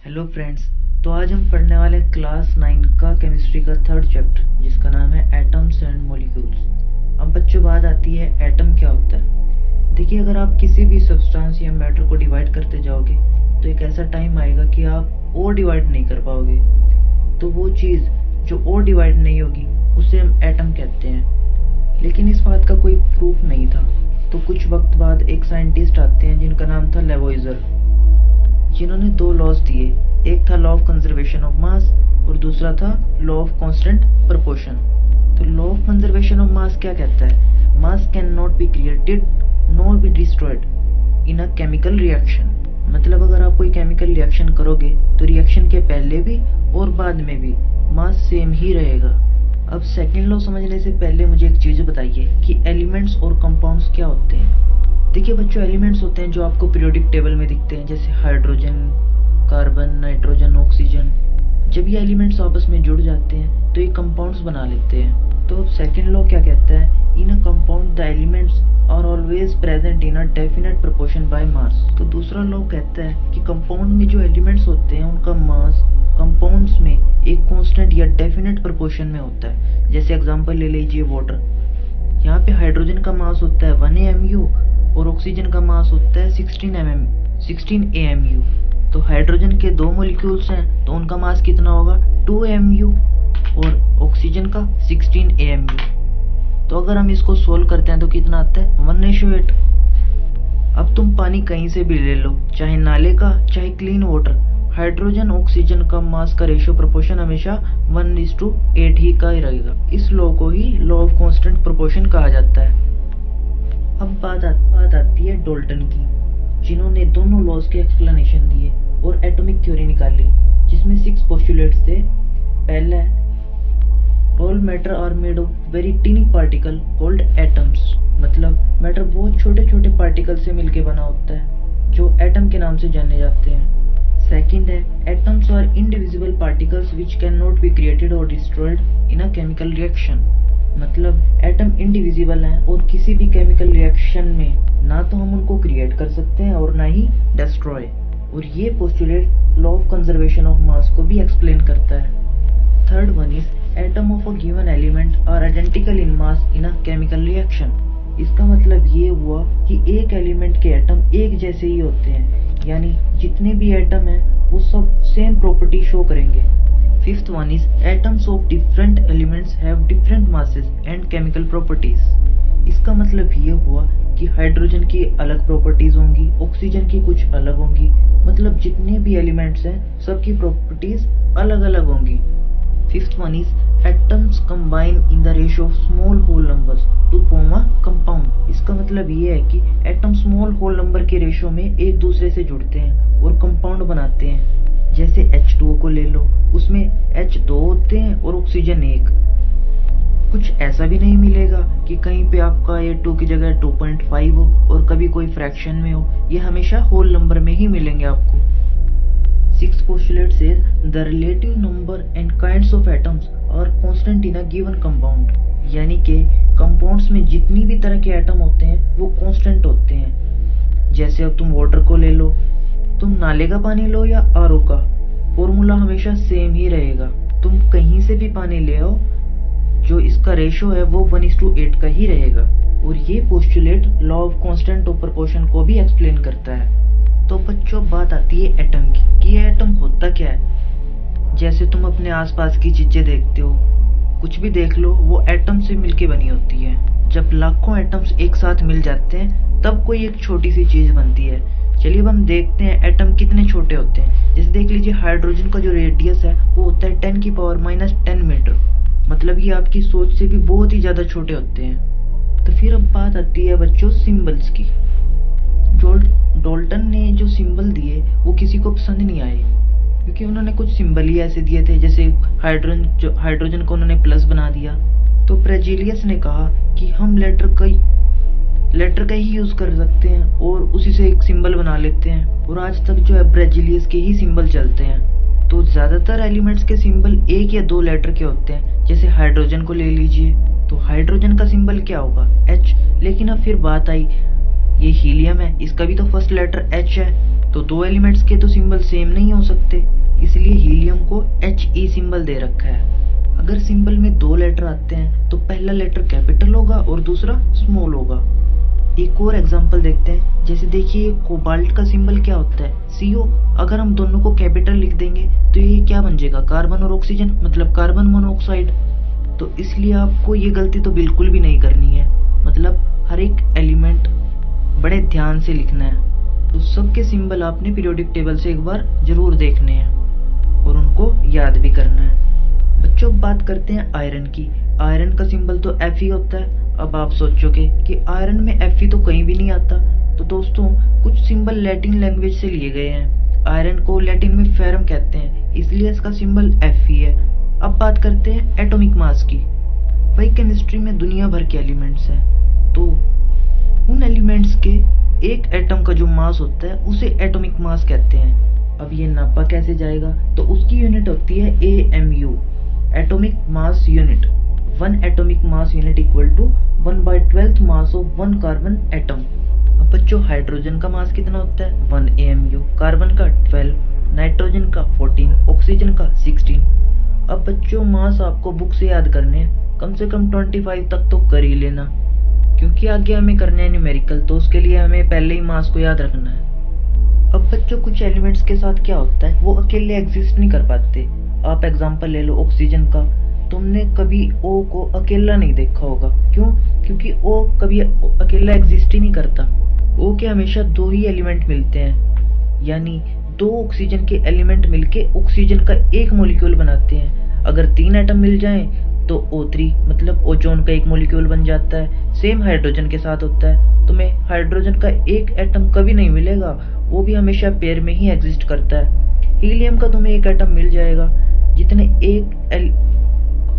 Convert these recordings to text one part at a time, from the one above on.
Hello friends. तो आज हम पढ़ने वाले हैं क्लास 9 का केमिस्ट्री का थर्ड चैप्टर जिसका नाम है एटम्स एंड मॉलिक्यूल्स। अब बच्चों बात आती है एटम क्या होता है। देखिए, अगर आप किसी भी सब्सटेंस या मैटर को डिवाइड करते जाओगे तो एक ऐसा टाइम आएगा कि आप और डिवाइड नहीं कर पाओगे। तो वो चीज़ जो और डिवाइड नहीं होगी उसे हम एटम कहते हैं। लेकिन इस बात का कोई प्रूफ नहीं था। तो कुछ वक्त बाद एक साइंटिस्ट आते हैं जिनका नाम था लेवोइजर, जिन्होंने दो लॉज दिए। एक था लॉ ऑफ कंजर्वेशन ऑफ मास और दूसरा था लॉ ऑफ कांस्टेंट प्रोपोर्शन। तो लॉ ऑफ कंजर्वेशन ऑफ मास क्या कहता है? मास can not be created nor be destroyed in a chemical reaction. मतलब अगर आप कोई केमिकल रिएक्शन करोगे तो रिएक्शन के पहले भी और बाद में भी मास सेम ही रहेगा। अब सेकेंड लॉ समझने से पहले मुझे एक चीज बताइए कि एलिमेंट्स और कंपाउंड्स क्या होते हैं। देखिए बच्चों, एलिमेंट्स होते हैं जो आपको पीरियोडिक टेबल में दिखते हैं, जैसे हाइड्रोजन, कार्बन, नाइट्रोजन, ऑक्सीजन। जब ये एलिमेंट्स आपस में जुड़ जाते हैं तो ये कंपाउंड्स बना लेते हैं। तो अब सेकेंड लॉ क्या कहता है? In a compound the elements are always present in a definite proportion by mass. तो दूसरा लॉ कहता है कि कंपाउंड में जो एलिमेंट्स होते हैं उनका मास कंपाउंड्स में एक कांस्टेंट या डेफिनेट प्रोपोर्शन में होता है। जैसे एग्जांपल ले लीजिए वाटर। यहाँ पे हाइड्रोजन का मास होता है 1 AMU और ऑक्सीजन का मास होता है 16 AMU। तो हाइड्रोजन के दो मॉलिक्यूल्स हैं तो उनका मास कितना होगा? 2 AMU और ऑक्सीजन का 16 AMU। तो अगर हम इसको सोल्व करते हैं तो कितना आता है? 1:8। अब तुम पानी कहीं से भी ले लो, चाहे नाले का चाहे क्लीन वाटर, हाइड्रोजन ऑक्सीजन का मास का रेशियो प्रोपोर्शन हमेशा 1:8 ही का ही रहेगा। इस लॉ को ही लॉ ऑफ कांस्टेंट प्रोपोर्शन कहा जाता है। अब बात आती है डॉल्टन की, जिन्होंने दोनों लॉज के एक्सप्लेनेशन दिए और एटॉमिक थ्योरी निकाली, जिसमें 6 पोस्टुलेट्स थे। पहला, all matter are made of very tiny particle called atoms. मतलब मैटर बहुत छोटे छोटे पार्टिकल से मिलकर बना होता है जो एटम के नाम से जाने जाते हैं। सेकंड है, atoms are indivisible particles which can not be created और destroyed in a chemical reaction. मतलब एटम इंडिविजिबल हैं और किसी भी केमिकल रिएक्शन में ना तो हम उनको क्रिएट कर सकते हैं और ना ही डिस्ट्रॉय। और ये postulate law of conservation of mass को भी एक्सप्लेन करता है। Third one is, atom of a given element are identical in mass in a chemical reaction. इसका मतलब ये हुआ कि एक एलिमेंट के एटम एक जैसे ही होते हैं, यानी जितने भी एटम हैं वो सब सेम प्रॉपर्टी शो करेंगे। Fifth one is, atoms of different elements have different masses and chemical properties. इसका मतलब ये हुआ कि हाइड्रोजन की अलग प्रॉपर्टीज होंगी, ऑक्सीजन की कुछ अलग होंगी। मतलब जितने भी एलिमेंट्स हैं सबकी प्रॉपर्टीज अलग अलग होंगी। Fifth one is, atoms combine in the ratio of small whole numbers to form a compound. इसका मतलब ये है कि एटम स्मॉल होल नंबर के रेशियो में एक दूसरे से जुड़ते हैं और कंपाउंड बनाते हैं। जैसे H2O को ले लो, उसमें H2 होते हैं और ऑक्सीजन 1। कुछ ऐसा भी नहीं मिलेगा कि कहीं पे आपका ये 2 की जगह 2.5 हो और कभी कोई फ्रैक्शन में हो। ये हमेशा होल नंबर में ही मिलेंगे आपको। 6th postulate says the relative number and kinds of atoms are constant in a given compound. यानी कि कंपाउंड्स में जितनी भी तरह के एटम होते हैं वो कांस्टेंट होते हैं। जैसे अब तुम वाटर को ले लो, तुम नाले का पानी लो या आरओ का, फॉर्मूला हमेशा सेम ही रहेगा। तुम कहीं से भी पानी ले आओ, जो इसका रेशियो है वो 1:8 का ही रहेगा। और ये postulate law of constant of proportion को भी एक्सप्लेन करता है। तो बच्चों, बात आती है एटम की कि ये एटम होता क्या है। जैसे तुम अपने आसपास की चीजें देखते हो, कुछ भी देख लो, वो एटम से मिलके बनी होती है। जब लाखों एटम्स एक साथ मिल जाते हैं तब कोई एक छोटी सी चीज बनती है। चलिए अब हम देखते हैं एटम कितने छोटे होते हैं। जैसे देख लीजिए, हाइड्रोजन का जो रेडियस है वो होता है 10⁻⁻10 मीटर। मतलब ये आपकी सोच से भी बहुत ही ज्यादा छोटे होते हैं। तो फिर अब बात आती है बच्चों सिंबल्स की। डॉल्टन ने जो सिंबल दिए वो किसी को पसंद नहीं आए, क्योंकि उन्होंने कुछ सिंबल ही ऐसे दिए थे। जैसे हाइड्रोजन को उन्होंने प्लस बना दिया। तो ब्रेजिलियस ने कहा कि हम लेटर का ही यूज कर सकते हैं और उसी से एक सिंबल बना लेते हैं। और आज तक जो है ब्रेजिलियस के ही सिंबल चलते हैं। तो ज्यादातर एलिमेंट्स के सिंबल 1 या 2 लेटर के होते हैं। जैसे हाइड्रोजन को ले लीजिए, तो हाइड्रोजन का सिंबल क्या होगा? H। लेकिन अब फिर बात आई ये हीलियम है, इसका भी तो फर्स्ट लेटर H है, तो दो एलिमेंट्स के तो सिंबल सेम नहीं हो सकते, इसलिए हीलियम को HE सिंबल दे रखा है। अगर सिंबल में दो लेटर आते हैं तो पहला लेटर कैपिटल होगा और दूसरा स्मॉल होगा। एक और एग्जांपल देखते हैं, जैसे देखिए कोबाल्ट का सिंबल क्या होता है, CO। अगर हम दोनों को कैपिटल लिख देंगे तो ये क्या बन जाएगा, कार्बन और ऑक्सीजन, मतलब कार्बन मोनोऑक्साइड। तो इसलिए आपको ये गलती तो बिल्कुल भी नहीं करनी है, मतलब हर एक एलिमेंट बड़े ध्यान से लिखना है। तो सबके सिंबल आपने पीरियोडिक टेबल से एक बार जरूर देखने हैं और उनको याद भी करना है। बच्चों बात करते हैं आयरन की। आयरन का सिंबल तो Fe होता है। अब आप सोचोगे कि आयरन में Fe तो कहीं भी नहीं आता, तो दोस्तों कुछ सिंबल लैटिन लैंग्वेज से लिए गए हैं। आयरन को लैटिन में फेरम कहते हैं, इसलिए इसका सिंबल Fe है। अब बात करते हैं एटॉमिक मास की। भाई केमिस्ट्री में दुनिया भर के एलिमेंट्स हैं, तो उन एलिमेंट्स के एक एटम का जो मास होता है उसे एटॉमिक मास कहते हैं। अब ये नापा कैसे जाएगा, तो उसकी यूनिट होती है AMU, atomic mass unit. 1 atomic mass unit equal to 1/12th mass of 1 carbon atom. अब बच्चों हाइड्रोजन का मास कितना होता है, 1 AMU, कार्बन का 12, नाइट्रोजन का 14, ऑक्सीजन का 16। अब बच्चों मास आपको बुक से याद करने हैं, कम से कम 25 तक तो कर ही लेना, क्योंकि आगे हमें करना है न्यूमेरिकल, तो उसके लिए हमें पहले ही मास को याद रखना है। अब बच्चों कुछ एलिमेंट्स के साथ क्या होता है, वो अकेले एग्जिस्ट नहीं कर पाते। आप एग्जांपल ले लो ऑक्सीजन का, तुमने कभी O को अकेला नहीं देखा होगा, क्यों? क्योंकि O कभी अकेला एग्जिस्ट ही नहीं करता। O के हमेशा दो ही एलिमेंट मिलते हैं, यानी दो ऑक्सीजन के एलिमेंट मिलके ऑक्सीजन का एक मॉलिक्यूल बनाते हैं। अगर 3 एटम मिल जाएं तो O3 मतलब ओजोन का एक मॉलिक्यूल बन जाता है। सेम हाइड्रोजन के साथ होता है, तुम्हें हाइड्रोजन का एक एटम कभी नहीं मिलेगा, वो भी हमेशा पेयर में ही एग्जिस्ट करता है। हीलियम का तुम्हें एक एटम मिल जाएगा, जितने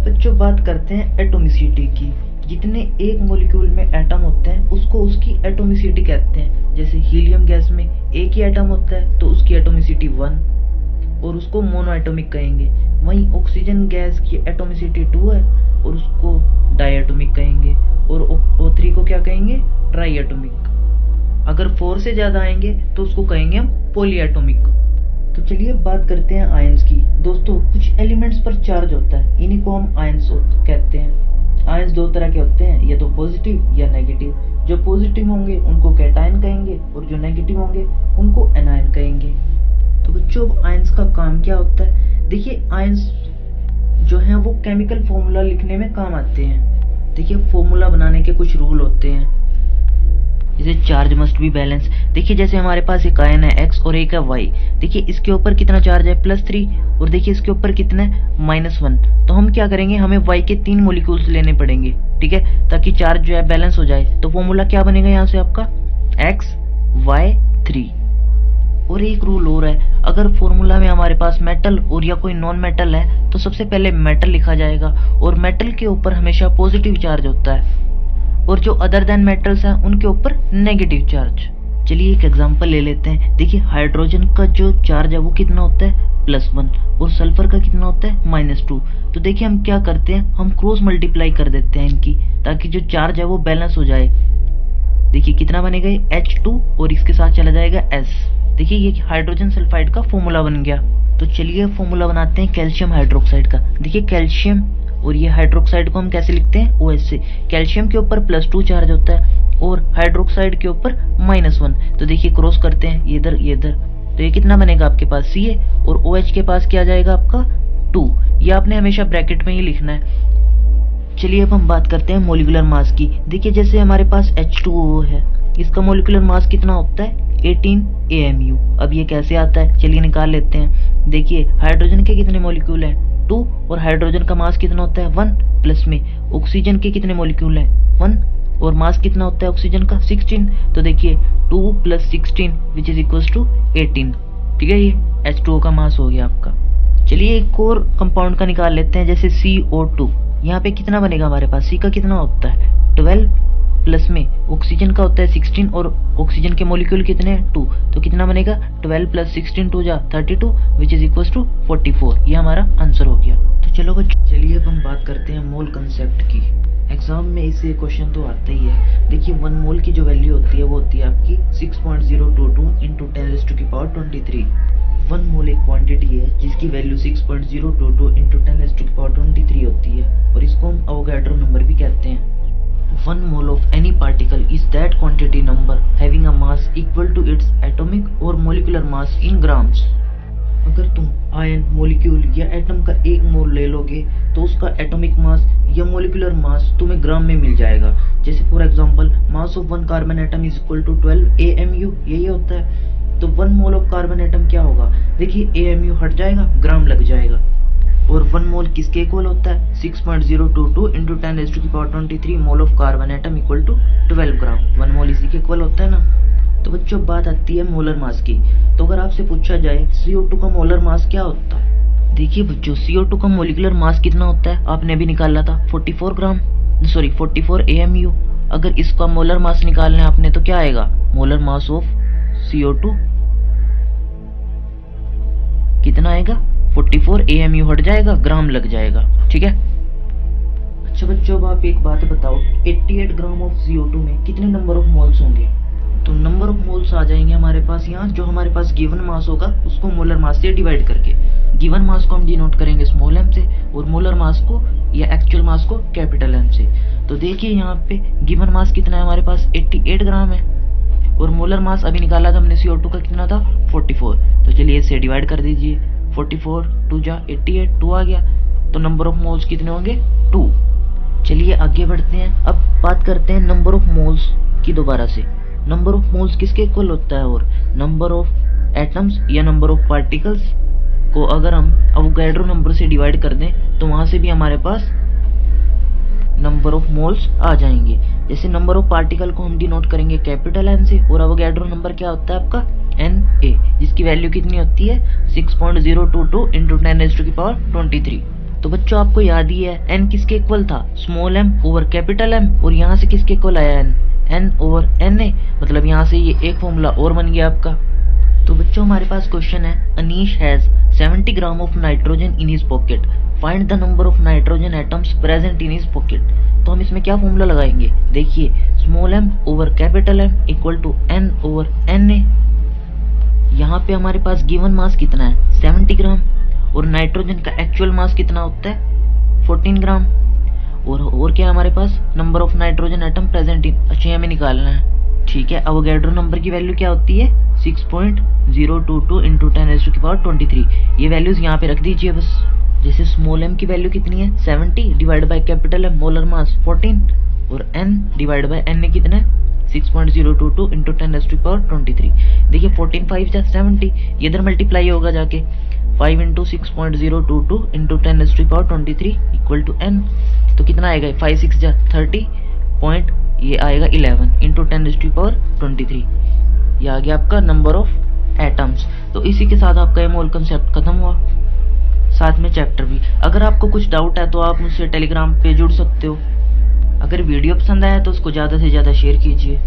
बच्चों बात करते हैं एटोमिसिटी की। जितने एक मॉलिक्यूल में एटम होते हैं उसको उसकी एटोमिसिटी कहते हैं। जैसे हीलियम गैस में एक ही एटम होता है तो उसकी एटोमिसिटी 1 और उसको मोनो एटॉमिक कहेंगे। वहीं ऑक्सीजन गैस की एटोमिसिटी 2 है और उसको डाई एटॉमिक कहेंगे, और O3 को क्या कहेंगे, ट्राई एटॉमिक। अगर 4 से ज्यादा आएंगे तो उसको कहेंगे हम पॉली एटॉमिक। तो चलिए बात करते हैं आयंस की। दोस्तों कुछ एलिमेंट्स पर चार्ज होता है, इन्हीं को हम आयंस कहते हैं। आयंस दो तरह के होते हैं, या तो पॉजिटिव या नेगेटिव। जो पॉजिटिव होंगे उनको कैटायन कहेंगे और जो नेगेटिव होंगे उनको एनायन कहेंगे। तो बच्चों आयंस का काम क्या होता है, देखिए आयंस जो है वो केमिकल फॉर्मूला लिखने में काम आते हैं। देखिए फॉर्मूला बनाने के कुछ रूल होते हैं, जैसे चार्ज मस्ट बी बैलेंस। देखिए जैसे हमारे पास एक आयन है X और एक है Y। देखिए इसके ऊपर कितना चार्ज है, +3, और देखिए इसके ऊपर कितना है, -1। तो हम क्या करेंगे, हमें Y के 3 मॉलिक्यूल्स लेने पड़ेंगे, ठीक है, ताकि चार्ज जो है बैलेंस हो जाए। तो फॉर्मूला क्या बनेगा यहाँ से आपका, XY3। और एक रूल और है, अगर फॉर्मूला में हमारे पास मेटल और या कोई नॉन मेटल है तो सबसे पहले मेटल लिखा जाएगा, और मेटल के ऊपर हमेशा पॉजिटिव चार्ज होता है, और जो अदर देन मेटल्स हैं उनके ऊपर नेगेटिव चार्ज। चलिए एक एग्जांपल ले लेते हैं। देखिए हाइड्रोजन का जो चार्ज है वो कितना होता है, +1, और सल्फर का कितना होता है, -2। तो देखिए हम क्या करते हैं, हम क्रॉस मल्टीप्लाई कर देते हैं इनकी, ताकि जो चार्ज है वो बैलेंस हो जाए। देखिए कितना बनेगा, H2 और इसके साथ चला जाएगा S। देखिए ये हाइड्रोजन सल्फाइड का फॉर्मूला बन गया। तो चलिए फॉर्मूला बनाते हैं कैल्शियम हाइड्रोक्साइड का। देखिए कैल्शियम और ये हाइड्रोक्साइड को हम कैसे लिखते हैं, OH से। कैल्शियम के ऊपर +2 चार्ज होता है और हाइड्रोक्साइड के ऊपर -1। तो देखिए क्रॉस करते हैं, ये इधर ये इधर, तो ये कितना बनेगा आपके पास, Ca, और OH के पास क्या जाएगा आपका 2। ये आपने हमेशा ब्रैकेट में ही लिखना है। चलिए अब हम बात करते हैं मोलिकुलर मास की। देखिए जैसे हमारे पास H2O है, इसका मोलिकुलर मास कितना होता है, 18 AMU। अब ये कैसे आता है, चलिए निकाल लेते हैं। देखिए हाइड्रोजन के कितने मॉलिक्यूल हैं, 2, और हाइड्रोजन का मास कितना होता है, 1, प्लस में ऑक्सीजन के कितने मॉलिक्यूल हैं, 1, और मास कितना होता है ऑक्सीजन का, 16। तो देखिए 2 + 16 विच इज इक्वल टू 18, ठीक है, ये H2O का मास हो गया आपका। चलिए एक और कंपाउंड का निकाल लेते हैं, जैसे CO2। यहाँ पे कितना बनेगा हमारे पास, C का कितना होता है, 12, प्लस में ऑक्सीजन का होता है 16, और ऑक्सीजन के मॉलिक्यूल कितने हैं, 2। तो कितना बनेगा, 12 + 16 2 जा 32 विच इज इक्वल टू 44। ये हमारा आंसर हो गया। तो चलो चलिए अब हम बात करते हैं मोल कंसेप्ट की। एग्जाम में इससे क्वेश्चन तो आता ही है। देखिए 1 मोल की जो वैल्यू होती है वो होती है आपकी 6.022 इंटू 10⁻23। 1 मोल एक क्वांटिटी है जिसकी वैल्यू 6.022 इंटू 10⁻23 होती है और इसको हम अवोगाड्रो नंबर भी कहते हैं। 1 mole of any particle is that quantity number having a mass equal to its atomic और मॉलिक्यूलर मास इन ग्राम्स। अगर तुम आयन मॉलिक्यूल या एटम का 1 मोल ले लोगे तो उसका एटॉमिक मास या मॉलिक्यूलर मास तुम्हें ग्राम में मिल जाएगा। जैसे for example mass of 1 carbon atom is equal to 12 AMU, यही होता है। तो 1 मोल ऑफ कार्बन एटम क्या होगा, देखिए AMU हट जाएगा, ग्राम लग जाएगा। और 1 मोल किसके इक्वल होता है, 6.022 into 10⁻23 mole of carbon atom equal to 12 gram. 1 mole इसी के इक्वल होता है ना। तो बच्चों बात आती है मोलर मास की। तो अगर आपसे पूछा जाए CO2 का मोलर मास क्या होता है, देखिए बच्चों CO2 का मॉलिक्यूलर मास कितना होता है, आपने अभी निकाला था 44 AMU। अगर इसका मोलर मास निकालना है आपने तो क्या आएगा, मोलर मास ऑफ CO2 कितना आएगा, 44 AMU हट जाएगा, ग्राम लग जाएगा। ठीक है। अच्छा बच्चों अब आप एक बात बताओ, 88 ग्राम ऑफ CO2 में कितने नंबर ऑफ मोल्स होंगे। तो नंबर ऑफ मोल्स आ जाएंगे हमारे पास यहाँ, जो हमारे पास गिवन मास होगा उसको मोलर मास से डिवाइड करके। गिवन मास को हम डिनोट करेंगे स्मॉल m से और मोलर मास को या एक्चुअल मास को कैपिटल M से। तो देखिए यहाँ पे गिवन मास कितना है हमारे पास, 88 ग्राम है और मोलर मास अभी निकाला था हमने CO2 का कितना था, 44। तो चलिए इसे डिवाइड कर दीजिए, 44 2 जा 88, 2 आ गया। तो नंबर ऑफ मोल्स कितने होंगे, 2। चलिए आगे बढ़ते हैं, अब बात करते हैं नंबर ऑफ मोल्स की दोबारा से। नंबर ऑफ मोल्स किसके इक्वल होता है, और नंबर ऑफ एटम्स या नंबर ऑफ पार्टिकल्स को अगर हम अवोगाड्रो नंबर से डिवाइड कर दें तो वहां से भी हमारे पास नंबर ऑफ मोल्स आ जाएंगे। जैसे नंबर ऑफ पार्टिकल को हम डिनोट करेंगे कैपिटल N से और अवोगाड्रो नंबर क्या होता है आपका Na, जिसकी वैल्यू कितनी होती है 6.022 इंटू 10⁻23। तो बच्चों आपको याद ही है n किसके इक्वल था, small m over capital M, और यहाँ से किसके इक्वल आया n ओवर Na, मतलब यहाँ से ये एक फॉर्मूला और बन गया आपका। तो बच्चों हमारे पास क्वेश्चन है, Anish has 70 gram of nitrogen in his pocket, find the number of nitrogen atoms present in his pocket. तो हम इसमें क्या फॉर्मूला लगाएंगे, देखिए small m over capital M equal to n over Na। यहाँ पे हमारे पास गिवन मास कितना है 70 ग्राम और नाइट्रोजन का एक्चुअल मास कितना होता है 14 ग्राम। और क्या हमारे पास number of nitrogen atom present in, अच्छा हमें निकालना है। ठीक है, अवोगाड्रो नंबर की वैल्यू क्या होती है 6.022 इंटू 10⁻23। ये वैल्यूज यहाँ पे रख दीजिए बस। जैसे स्मॉल m की वैल्यू कितनी है 70 divide by capital M molar mass 14 और n डिवाइड बाय Na कितना है 6.022 इंटू 10⁻23। देखिए 14 5 जा 70, ये इधर मल्टीप्लाई होगा जाके 5 into 6.022 into 10⁻23 equal to n। तो कितना आएगा 5 6 जा 30 पॉइंट, ये आएगा 11 इंटू 10⁻23। ये आ गया आपका नंबर ऑफ एटम्स। तो इसी के साथ आपका ये मोल कंसेप्ट खत्म हुआ, साथ में चैप्टर भी। अगर आपको कुछ डाउट है तो आप मुझसे टेलीग्राम पे जुड़ सकते हो। अगर वीडियो पसंद आया तो उसको ज़्यादा से ज़्यादा शेयर कीजिए।